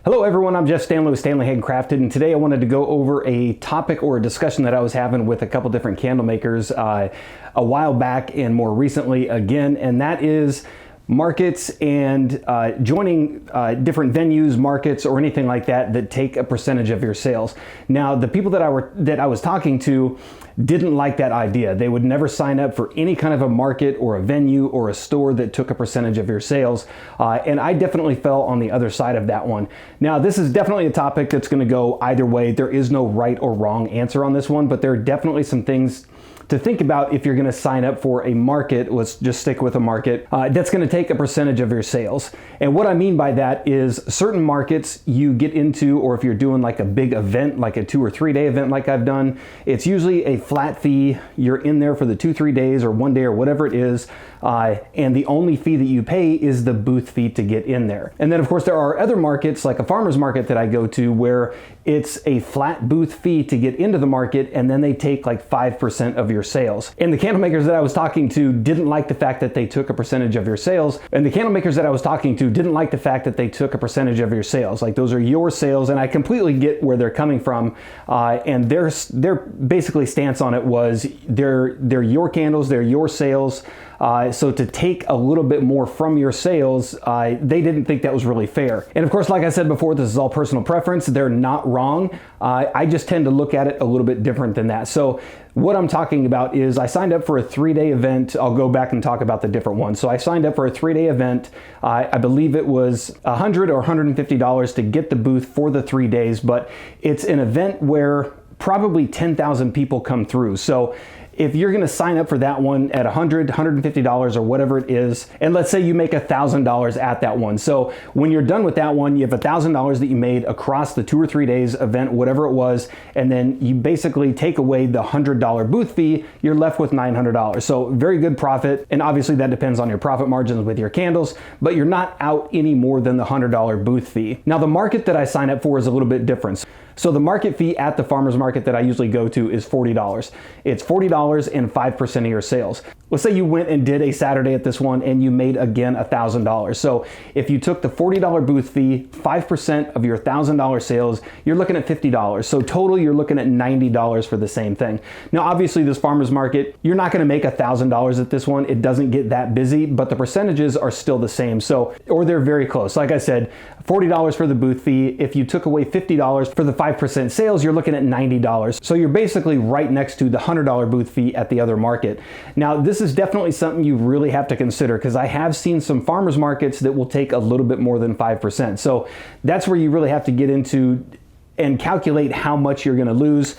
Hello everyone, I'm Jeff Stanley with standleyhandcrafted, and today I wanted to go over a topic or a discussion that I was having with a couple different candle makers a while back and more recently again, and that is markets and joining different venues, markets, or anything like that that take a percentage of your sales. Now, the people that I was talking to didn't like that idea. They would never sign up for any kind of a market or a venue or a store that took a percentage of your sales, and I definitely fell on the other side of that one. Now, this is definitely a topic that's going to go either way. There is no right or wrong answer on this one, but there are definitely some things to think about if you're going to sign up for a market. Let's just stick with a market that's going to take a percentage of your sales. And what I mean by that is certain markets you get into, or if you're doing like a big event, like a 2 or 3 day event like I've done, it's usually a flat fee. You're in there for the 2-3 days or 1 day or whatever it is, and the only fee that you pay is the booth fee to get in there. And then of course there are other markets like a farmer's market that I go to where it's a flat booth fee to get into the market, and then they take like 5% of your sales. And the candle makers that I was talking to didn't like the fact that they took a percentage of your sales. And the candle makers that I was talking to didn't like the fact that they took a percentage of your sales. Like, those are your sales, and I completely get where they're coming from. And their basically stance on it was they're your candles, they're your sales. So to take a little bit more from your sales, they didn't think that was really fair. And of course, like I said before, this is all personal preference. They're not wrong. I just tend to look at it a little bit different than that. So what I'm talking about is I signed up for a 3-day event. I'll go back and talk about the different ones. So I signed up for a 3-day event. I believe it was $100 or $150 to get the booth for the 3 days, but it's an event where probably 10,000 people come through. So if you're going to sign up for that one at $100, $150 or whatever it is, and let's say you make $1,000 at that one. So when you're done with that one, you have $1,000 that you made across the 2 or 3 days event, whatever it was, and then you basically take away the $100 booth fee, you're left with $900. So very good profit, and obviously that depends on your profit margins with your candles, but you're not out any more than the $100 booth fee. Now, the market that I sign up for is a little bit different. So the market fee at the farmer's market that I usually go to is $40. It's $40 and 5% of your sales. Let's say you went and did a Saturday at this one and you made, again, $1,000. So if you took the $40 booth fee, 5% of your $1,000 sales, you're looking at $50. So total, you're looking at $90 for the same thing. Now, obviously this farmer's market, you're not gonna make $1,000 at this one. It doesn't get that busy, but the percentages are still the same. So, or they're very close. Like I said, $40 for the booth fee. If you took away $50 for the 5% sales, you're looking at $90. So you're basically right next to the $100 booth fee at the other market. Now, this is definitely something you really have to consider, because I have seen some farmers markets that will take a little bit more than 5%. So that's where you really have to get into and calculate how much you're going to lose.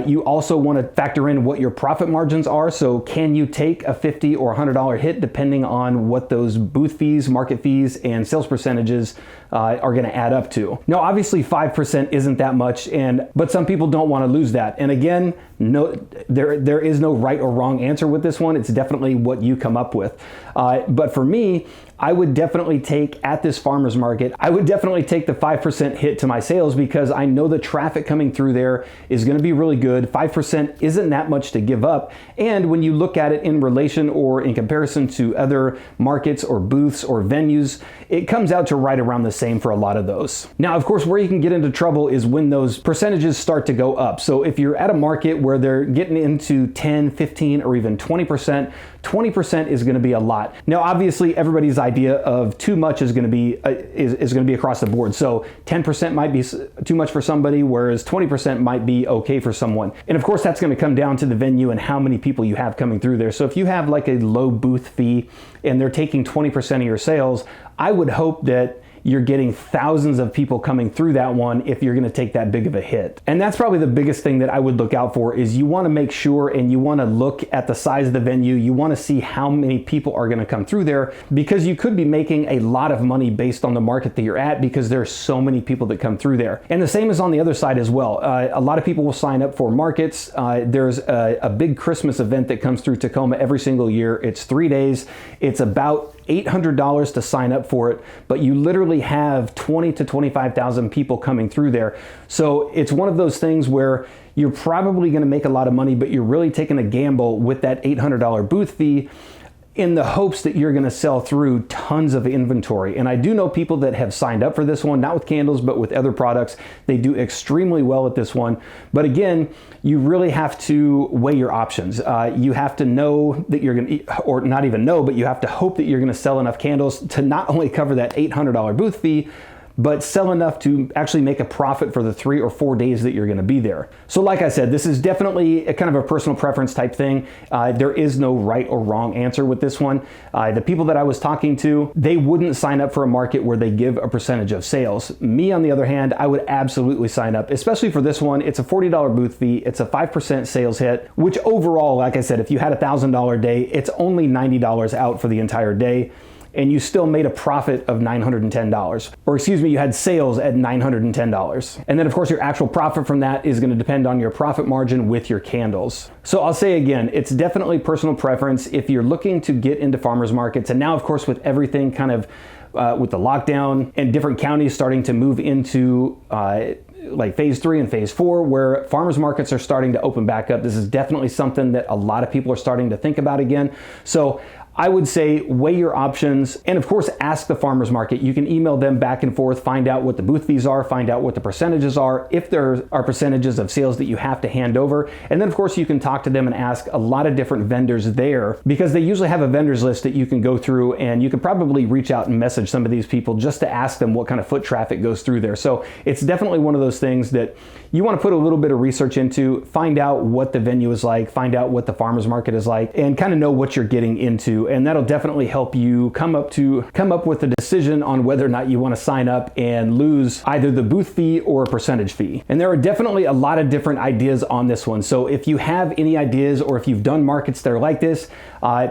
You also want to factor in what your profit margins are. So can you take a $50 or $100 hit depending on what those booth fees, market fees, and sales percentages are going to add up to? Now, obviously 5% isn't that much, but some people don't want to lose that. And again, no, there is no right or wrong answer with this one. It's definitely what you come up with. But for me, I would definitely take, at this farmer's market, I would definitely take the 5% hit to my sales, because I know the traffic coming through there is going to be really good. 5% isn't that much to give up. And when you look at it in relation or in comparison to other markets or booths or venues, it comes out to right around the same for a lot of those. Now, of course, where you can get into trouble is when those percentages start to go up. So if you're at a market where they're getting into 10, 15, or even 20%, 20% is going to be a lot. Now, obviously, everybody's idea of too much is going to be is going to be across the board. So 10% might be too much for somebody, whereas 20% might be okay for someone. And of course, that's going to come down to the venue and how many people you have coming through there. So if you have like a low booth fee and they're taking 20% of your sales, I would hope that you're getting thousands of people coming through that one if you're going to take that big of a hit. And that's probably the biggest thing that I would look out for, is you want to make sure, and you want to look at the size of the venue. You want to see how many people are going to come through there, because you could be making a lot of money based on the market that you're at, because there's so many people that come through there. And the same is on the other side as well. A lot of people will sign up for markets. There's a big Christmas event that comes through Tacoma every single year. It's 3 days. It's about $800 to sign up for it, but you literally have 20 to 25,000 people coming through there. So it's one of those things where you're probably going to make a lot of money, but you're really taking a gamble with that $800 booth fee. in the hopes that you're going to sell through tons of inventory. And I do know people that have signed up for this one, not with candles, but with other products. They do extremely well at this one. But again, you really have to weigh your options. You have to know that you're going to, or not even know, but you have to hope that you're going to sell enough candles to not only cover that $800 booth fee, but sell enough to actually make a profit for the 3 or 4 days that you're going to be there. So like I said, this is definitely a kind of a personal preference type thing. There is no right or wrong answer with this one. The people that I was talking to, they wouldn't sign up for a market where they give a percentage of sales. Me, on the other hand, I would absolutely sign up, especially for this one. It's a $40 booth fee. It's a 5% sales hit, which overall, like I said, if you had a $1,000 day, it's only $90 out for the entire day. And you still made a profit of $910. Or excuse me, you had sales at $910. And then of course your actual profit from that is gonna depend on your profit margin with your candles. So I'll say again, it's definitely personal preference. If you're looking to get into farmers markets, and now of course with everything kind of with the lockdown and different counties starting to move into like phase 3 and phase 4, where farmers markets are starting to open back up. This is definitely something that a lot of people are starting to think about again. So I would say weigh your options, and of course ask the farmers market. You can email them back and forth, find out what the booth fees are, find out what the percentages are, if there are percentages of sales that you have to hand over. And then of course you can talk to them and ask a lot of different vendors there, because they usually have a vendors list that you can go through, and you could probably reach out and message some of these people just to ask them what kind of foot traffic goes through there. So it's definitely one of those things that you want to put a little bit of research into, find out what the venue is like, find out what the farmers market is like, and kind of know what you're getting into. And that'll definitely help you come up with a decision on whether or not you want to sign up and lose either the booth fee or a percentage fee. And there are definitely a lot of different ideas on this one. So if you have any ideas, or if you've done markets that are like this,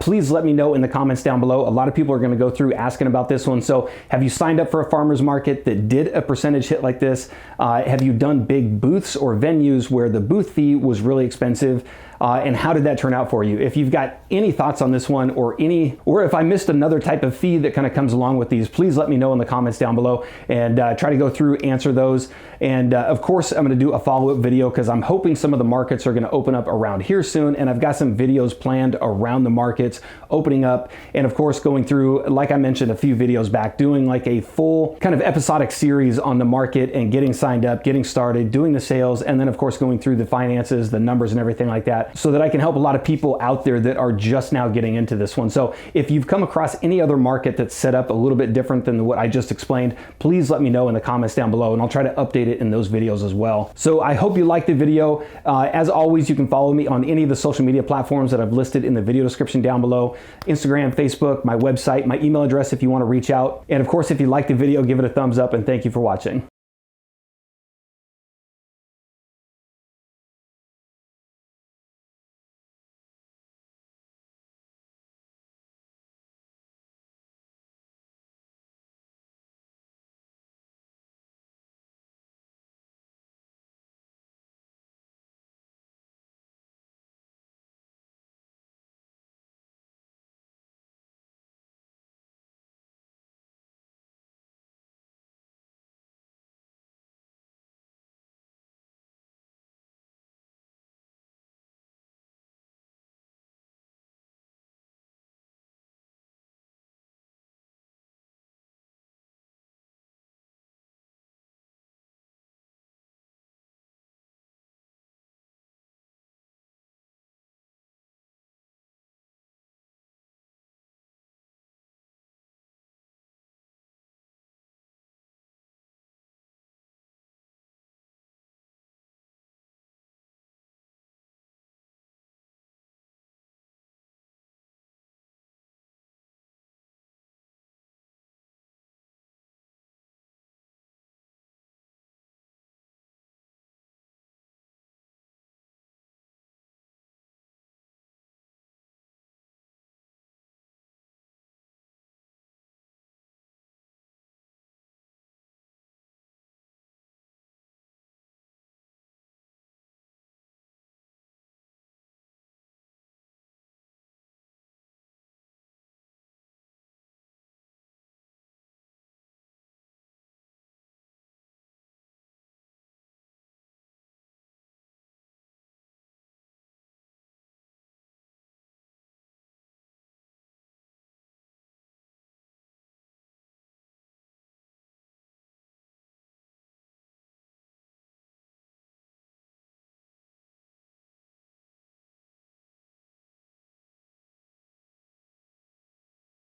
please let me know in the comments down below. A lot of people are going to go through asking about this one. So have you signed up for a farmers market that did a percentage hit like this? Have you done big booths or venues where the booth fee was really expensive? And how did that turn out for you? If you've got any thoughts on this one, or if I missed another type of fee that kind of comes along with these, please let me know in the comments down below, and try to go through, answer those. And of course, I'm going to do a follow-up video, because I'm hoping some of the markets are going to open up around here soon, and I've got some videos planned around the markets opening up, and of course going through, like I mentioned a few videos back, doing like a full kind of episodic series on the market and getting signed up, getting started, doing the sales, and then of course going through the finances, the numbers and everything like that, so that I can help a lot of people out there that are just now getting into this one. So if you've come across any other market that's set up a little bit different than what I just explained, please let me know in the comments down below, and I'll try to update it in those videos as well. So I hope you liked the video. As always, you can follow me on any of the social media platforms that I've listed in the video description down below: Instagram, Facebook, my website, my email address if you want to reach out. And of course, if you liked the video, give it a thumbs up, and thank you for watching.